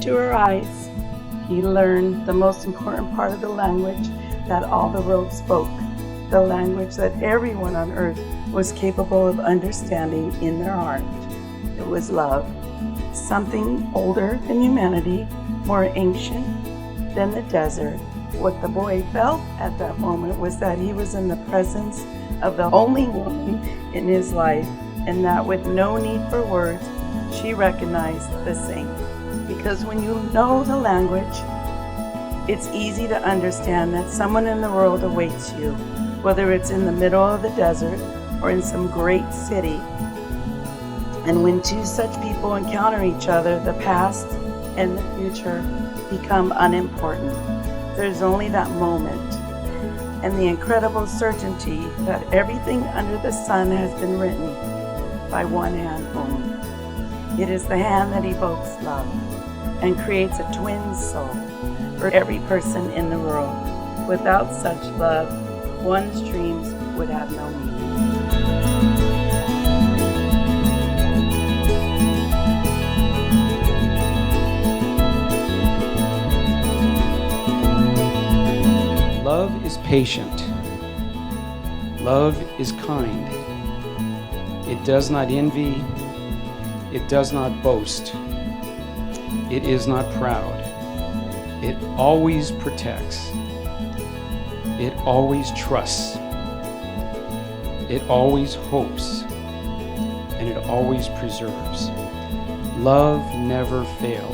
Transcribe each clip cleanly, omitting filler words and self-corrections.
into her eyes, he learned the most important part of the language that all the world spoke, the language that everyone on earth was capable of understanding in their heart. It was love, something older than humanity, more ancient than the desert. What the boy felt at that moment was that he was in the presence of the only woman in his life, and that with no need for words, she recognized the same. Because when you know the language, it's easy to understand that someone in the world awaits you, whether it's in the middle of the desert or in some great city. And when two such people encounter each other, the past and the future become unimportant. There's only that moment and the incredible certainty that everything under the sun has been written by one hand only. It is the hand that evokes love and creates a twin soul for every person in the world. Without such love, one's dreams would have no meaning. Love is patient. Love is kind. It does not envy. It does not boast. It is not proud. It always protects. It always trusts. It always hopes. And it always preserves. Love never fails.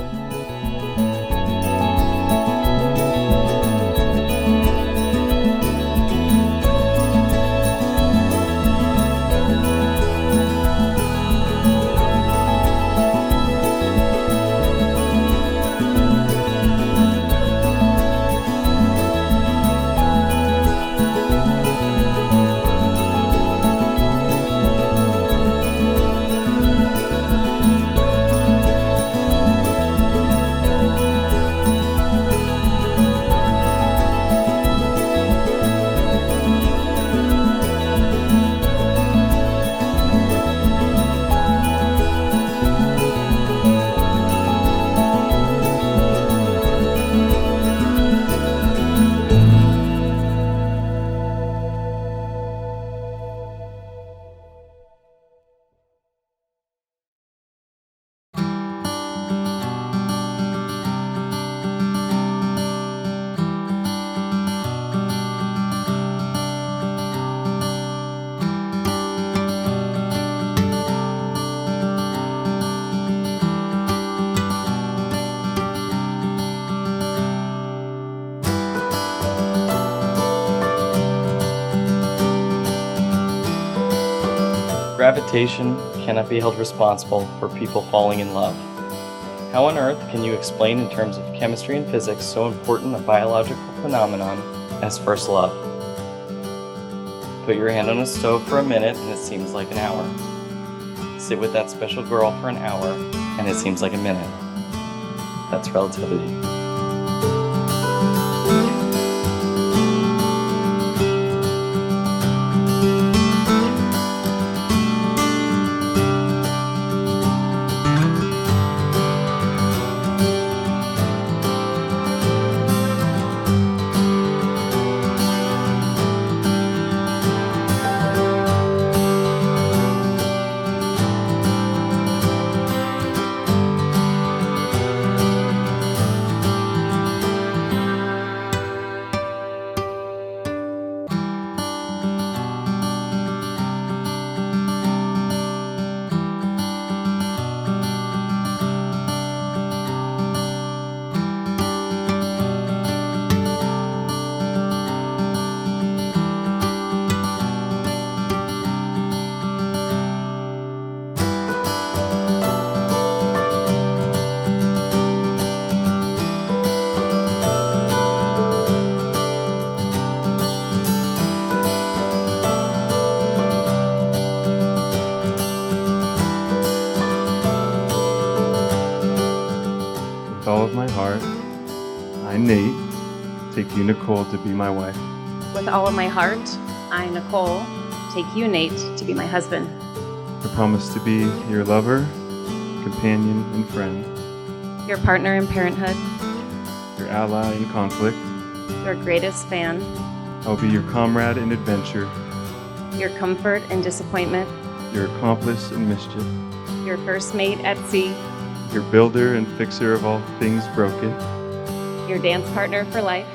Gravitation cannot be held responsible for people falling in love. How on earth can you explain in terms of chemistry and physics so important a biological phenomenon as first love? Put your hand on a stove for a minute and it seems like an hour. Sit with that special girl for an hour and it seems like a minute. That's relativity. With all of my heart, I, Nate, take you, Nicole, to be my wife. With all of my heart, I, Nicole, take you, Nate, to be my husband. I promise to be your lover, companion, and friend. your partner in parenthood, your ally in conflict. your greatest fan, I'll be your comrade in adventure, your comfort in disappointment, your accomplice in mischief, your first mate at sea, your builder and fixer of all things broken, your dance partner for life,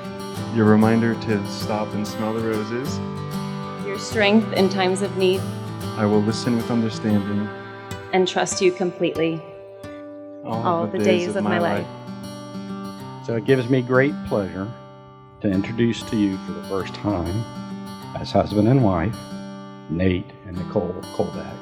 your reminder to stop and smell the roses. your strength in times of need, I will listen with understanding and trust you completely all the days of my life. So it gives me great pleasure to introduce to you for the first time, as husband and wife, Nate and Nicole Kolbeck.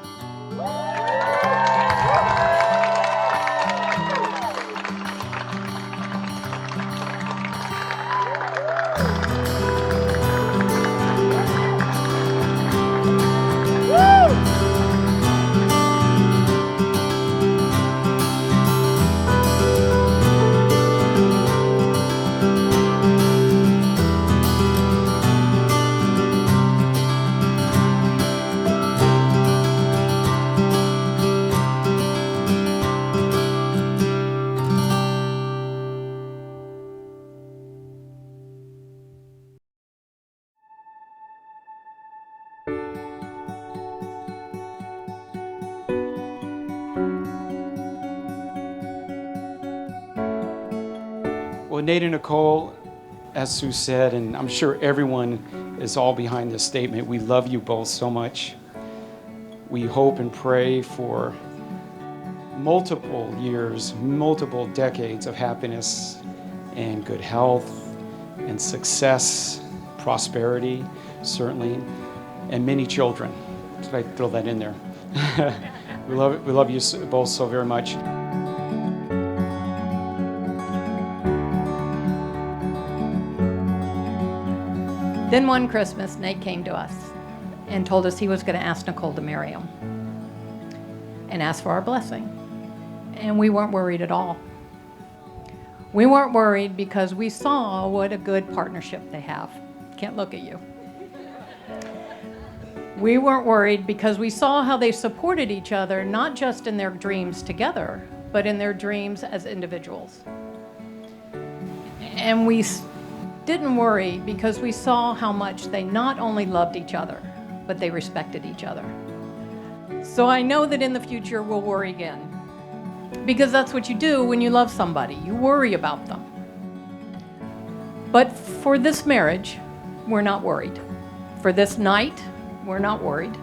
Well, Nate and Nicole, as Sue said, and I'm sure everyone is all behind this statement, we love you both so much. We hope and pray for multiple years, multiple decades of happiness and good health and success, prosperity, certainly, and many children. Did I throw that in there? We love you both so very much. Then one Christmas, Nate came to us and told us he was going to ask Nicole to marry him and ask for our blessing. And we weren't worried at all. We weren't worried because we saw what a good partnership they have. Can't look at you. We weren't worried because we saw how they supported each other, not just in their dreams together, but in their dreams as individuals. And we didn't worry because we saw how much they not only loved each other, but they respected each other. So I know that in the future we'll worry again, because that's what you do when you love somebody. You worry about them. But for this marriage, we're not worried. For this night, we're not worried.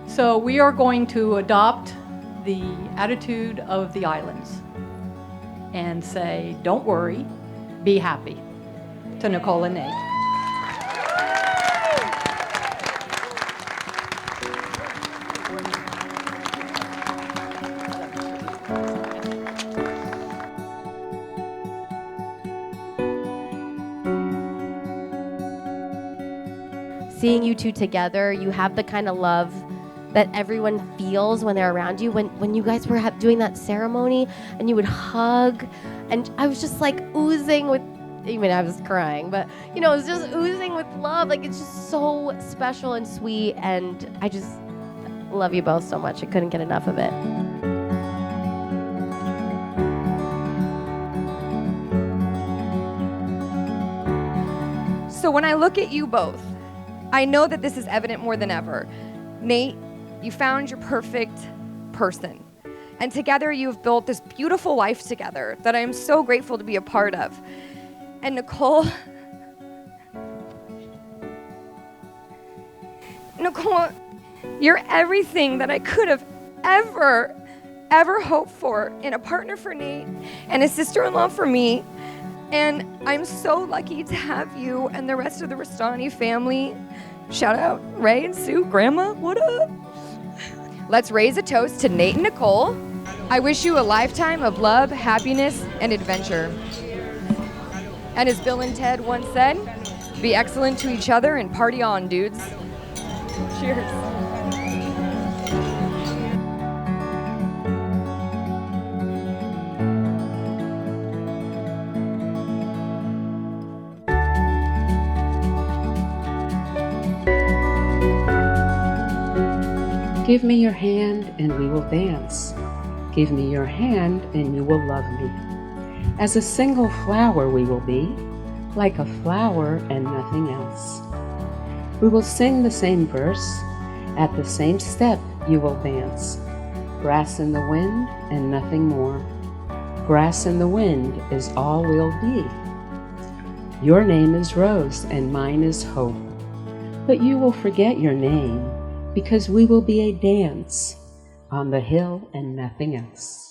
So we are going to adopt the attitude of the islands and say, don't worry, be happy. To Nicole and Nate. Seeing you two together, you have the kind of love that everyone feels when they're around you. When you guys were doing that ceremony and you would hug, and I was just like oozing with, even I was crying, but you know, it was just oozing with love. Like, it's just so special and sweet, and I just love you both so much. I couldn't get enough of it. So when I look at you both, I know that this is evident more than ever. Nate, you found your perfect person. And together you have built this beautiful life together that I am so grateful to be a part of. And Nicole, you're everything that I could have ever hoped for in a partner for Nate and a sister-in-law for me. And I'm so lucky to have you and the rest of the Restani family. Shout out Ray and Sue, Grandma, what up? Let's raise a toast to Nate and Nicole. I wish you a lifetime of love, happiness, and adventure. And as Bill and Ted once said, be excellent to each other and party on, dudes. Cheers. Give me your hand and we will dance. Give me your hand and you will love me. As a single flower we will be, like a flower and nothing else. We will sing the same verse, at the same step you will dance. Grass in the wind and nothing more. Grass in the wind is all we'll be. Your name is Rose and mine is Hope, but you will forget your name because we will be a dance on the hill and nothing else.